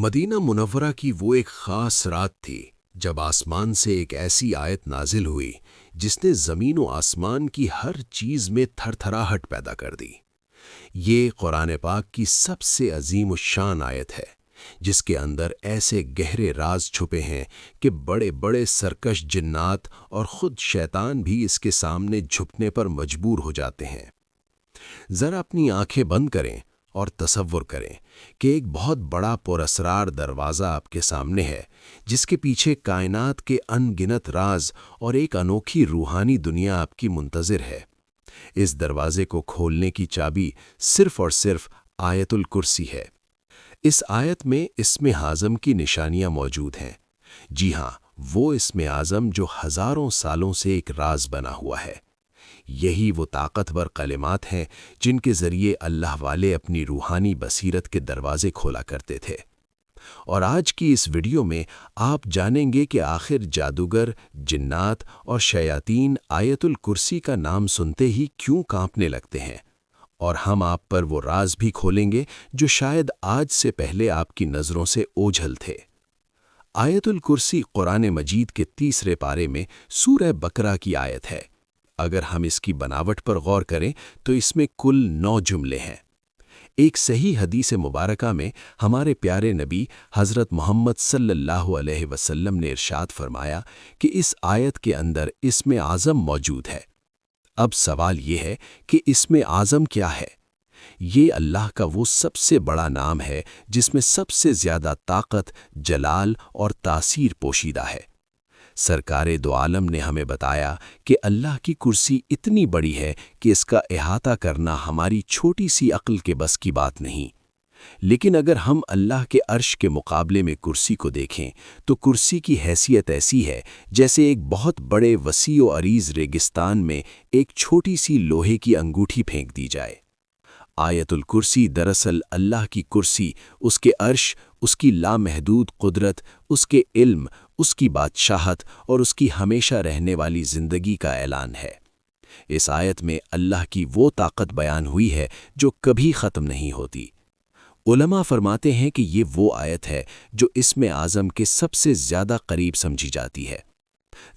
مدینہ منورہ کی وہ ایک خاص رات تھی جب آسمان سے ایک ایسی آیت نازل ہوئی جس نے زمین و آسمان کی ہر چیز میں تھر تھراہٹ پیدا کر دی۔ یہ قرآن پاک کی سب سے عظیم الشان آیت ہے جس کے اندر ایسے گہرے راز چھپے ہیں کہ بڑے بڑے سرکش جنات اور خود شیطان بھی اس کے سامنے جھکنے پر مجبور ہو جاتے ہیں۔ ذرا اپنی آنکھیں بند کریں اور تصور کریں کہ ایک بہت بڑا پراسرار دروازہ آپ کے سامنے ہے جس کے پیچھے کائنات کے ان گنت راز اور ایک انوکھی روحانی دنیا آپ کی منتظر ہے۔ اس دروازے کو کھولنے کی چابی صرف اور صرف آیت الکرسی ہے۔ اس آیت میں اسم اعظم کی نشانیاں موجود ہیں۔ جی ہاں، وہ اسم اعظم جو ہزاروں سالوں سے ایک راز بنا ہوا ہے۔ یہی وہ طاقتور کلمات ہیں جن کے ذریعے اللہ والے اپنی روحانی بصیرت کے دروازے کھولا کرتے تھے۔ اور آج کی اس ویڈیو میں آپ جانیں گے کہ آخر جادوگر، جنات اور شیاطین آیت الکرسی کا نام سنتے ہی کیوں کانپنے لگتے ہیں، اور ہم آپ پر وہ راز بھی کھولیں گے جو شاید آج سے پہلے آپ کی نظروں سے اوجھل تھے۔ آیت الکرسی قرآن مجید کے 3 پارے میں سورہ بقرہ کی آیت ہے۔ اگر ہم اس کی بناوٹ پر غور کریں تو اس میں کل 9 جملے ہیں۔ ایک صحیح حدیث مبارکہ میں ہمارے پیارے نبی حضرت محمد صلی اللہ علیہ وسلم نے ارشاد فرمایا کہ اس آیت کے اندر اسم اعظم موجود ہے۔ اب سوال یہ ہے کہ اسم اعظم کیا ہے؟ یہ اللہ کا وہ سب سے بڑا نام ہے جس میں سب سے زیادہ طاقت، جلال اور تاثیر پوشیدہ ہے۔ سرکار دو عالم نے ہمیں بتایا کہ اللہ کی کرسی اتنی بڑی ہے کہ اس کا احاطہ کرنا ہماری چھوٹی سی عقل کے بس کی بات نہیں۔ لیکن اگر ہم اللہ کے عرش کے مقابلے میں کرسی کو دیکھیں تو کرسی کی حیثیت ایسی ہے جیسے ایک بہت بڑے وسیع و عریض ریگستان میں ایک چھوٹی سی لوہے کی انگوٹھی پھینک دی جائے۔ آیت الکرسی دراصل اللہ کی کرسی، اس کے عرش، اس کی لامحدود قدرت، اس کے علم، اس کی بادشاہت اور اس کی ہمیشہ رہنے والی زندگی کا اعلان ہے۔ اس آیت میں اللہ کی وہ طاقت بیان ہوئی ہے جو کبھی ختم نہیں ہوتی۔ علماء فرماتے ہیں کہ یہ وہ آیت ہے جو اسم اعظم کے سب سے زیادہ قریب سمجھی جاتی ہے۔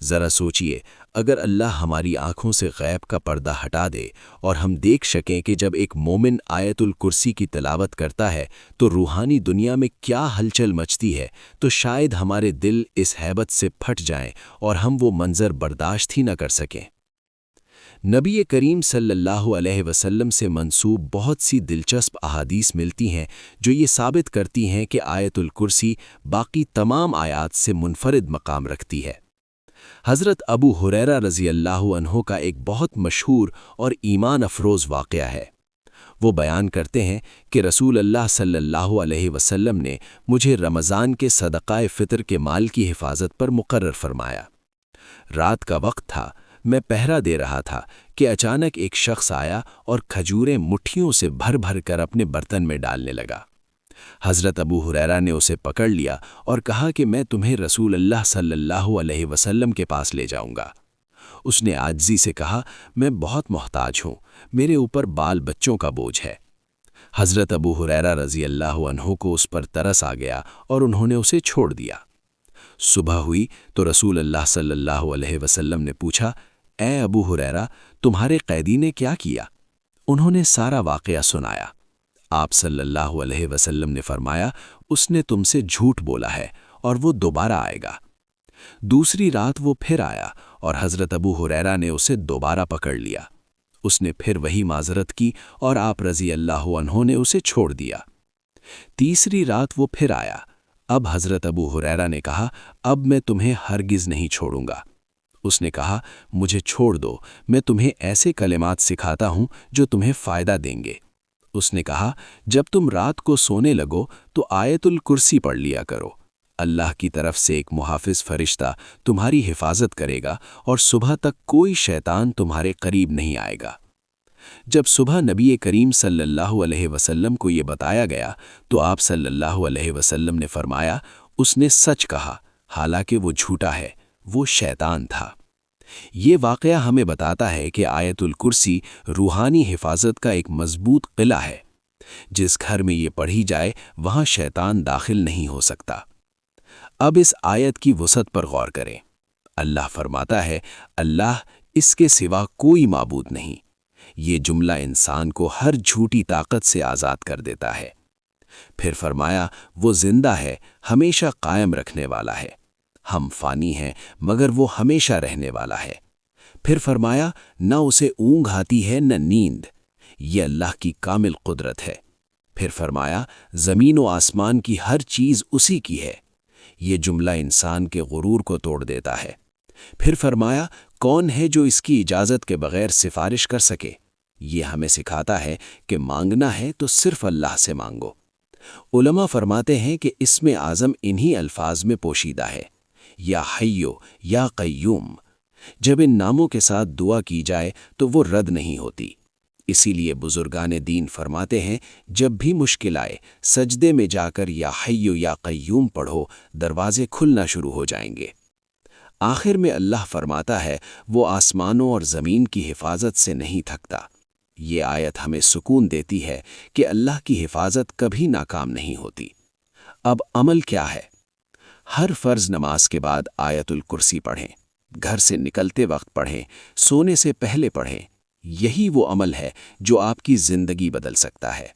ذرا سوچئے، اگر اللہ ہماری آنکھوں سے غیب کا پردہ ہٹا دے اور ہم دیکھ سکیں کہ جب ایک مومن آیت الکرسی کی تلاوت کرتا ہے تو روحانی دنیا میں کیا ہلچل مچتی ہے، تو شاید ہمارے دل اس ہیبت سے پھٹ جائیں اور ہم وہ منظر برداشت ہی نہ کر سکیں۔ نبی کریم صلی اللہ علیہ وسلم سے منسوب بہت سی دلچسپ احادیث ملتی ہیں جو یہ ثابت کرتی ہیں کہ آیت الکرسی باقی تمام آیات سے منفرد مقام رکھتی ہے۔ حضرت ابو ہریرہ رضی اللہ عنہ کا ایک بہت مشہور اور ایمان افروز واقعہ ہے۔ وہ بیان کرتے ہیں کہ رسول اللہ صلی اللہ علیہ وسلم نے مجھے رمضان کے صدقہ فطر کے مال کی حفاظت پر مقرر فرمایا۔ رات کا وقت تھا، میں پہرا دے رہا تھا کہ اچانک ایک شخص آیا اور کھجوریں مٹھیوں سے بھر بھر کر اپنے برتن میں ڈالنے لگا۔ حضرت ابو ہریرہ نے اسے پکڑ لیا اور کہا کہ میں تمہیں رسول اللہ صلی اللہ علیہ وسلم کے پاس لے جاؤں گا۔ اس نے عاجزی سے کہا، میں بہت محتاج ہوں، میرے اوپر بال بچوں کا بوجھ ہے۔ حضرت ابو ہریرہ رضی اللہ عنہ کو اس پر ترس آ گیا اور انہوں نے اسے چھوڑ دیا۔ صبح ہوئی تو رسول اللہ صلی اللہ علیہ وسلم نے پوچھا، اے ابو ہریرہ، تمہارے قیدی نے کیا کیا؟ انہوں نے سارا واقعہ سنایا۔ آپ صلی اللہ علیہ وسلم نے فرمایا، اس نے تم سے جھوٹ بولا ہے اور وہ دوبارہ آئے گا۔ دوسری رات وہ پھر آیا اور حضرت ابو ہریرہ نے اسے دوبارہ پکڑ لیا۔ اس نے پھر وہی معذرت کی اور آپ رضی اللہ عنہ نے اسے چھوڑ دیا۔ تیسری رات وہ پھر آیا۔ اب حضرت ابو ہریرہ نے کہا، اب میں تمہیں ہرگز نہیں چھوڑوں گا۔ اس نے کہا، مجھے چھوڑ دو، میں تمہیں ایسے کلمات سکھاتا ہوں جو تمہیں فائدہ دیں گے۔ اس نے کہا، جب تم رات کو سونے لگو تو آیت الکرسی پڑھ لیا کرو۔ اللہ کی طرف سے ایک محافظ فرشتہ تمہاری حفاظت کرے گا اور صبح تک کوئی شیطان تمہارے قریب نہیں آئے گا۔ جب صبح نبی کریم صلی اللہ علیہ وسلم کو یہ بتایا گیا تو آپ صلی اللہ علیہ وسلم نے فرمایا، اس نے سچ کہا، حالانکہ وہ جھوٹا ہے، وہ شیطان تھا۔ یہ واقعہ ہمیں بتاتا ہے کہ آیت الکرسی روحانی حفاظت کا ایک مضبوط قلعہ ہے۔ جس گھر میں یہ پڑھی جائے وہاں شیطان داخل نہیں ہو سکتا۔ اب اس آیت کی وسعت پر غور کریں۔ اللہ فرماتا ہے، اللہ اس کے سوا کوئی معبود نہیں۔ یہ جملہ انسان کو ہر جھوٹی طاقت سے آزاد کر دیتا ہے۔ پھر فرمایا، وہ زندہ ہے، ہمیشہ قائم رکھنے والا ہے۔ ہم فانی ہیں مگر وہ ہمیشہ رہنے والا ہے۔ پھر فرمایا، نہ اسے اونگ آتی ہے نہ نیند۔ یہ اللہ کی کامل قدرت ہے۔ پھر فرمایا، زمین و آسمان کی ہر چیز اسی کی ہے۔ یہ جملہ انسان کے غرور کو توڑ دیتا ہے۔ پھر فرمایا، کون ہے جو اس کی اجازت کے بغیر سفارش کر سکے؟ یہ ہمیں سکھاتا ہے کہ مانگنا ہے تو صرف اللہ سے مانگو۔ علماء فرماتے ہیں کہ اسم اعظم انہی الفاظ میں پوشیدہ ہے، یا حیو یا قیوم۔ جب ان ناموں کے ساتھ دعا کی جائے تو وہ رد نہیں ہوتی۔ اسی لیے بزرگان دین فرماتے ہیں، جب بھی مشکل آئے سجدے میں جا کر یا حیو یا قیوم پڑھو، دروازے کھلنا شروع ہو جائیں گے۔ آخر میں اللہ فرماتا ہے، وہ آسمانوں اور زمین کی حفاظت سے نہیں تھکتا۔ یہ آیت ہمیں سکون دیتی ہے کہ اللہ کی حفاظت کبھی ناکام نہیں ہوتی۔ اب عمل کیا ہے؟ ہر فرض نماز کے بعد آیت الکرسی پڑھیں، گھر سے نکلتے وقت پڑھیں، سونے سے پہلے پڑھیں۔ یہی وہ عمل ہے جو آپ کی زندگی بدل سکتا ہے۔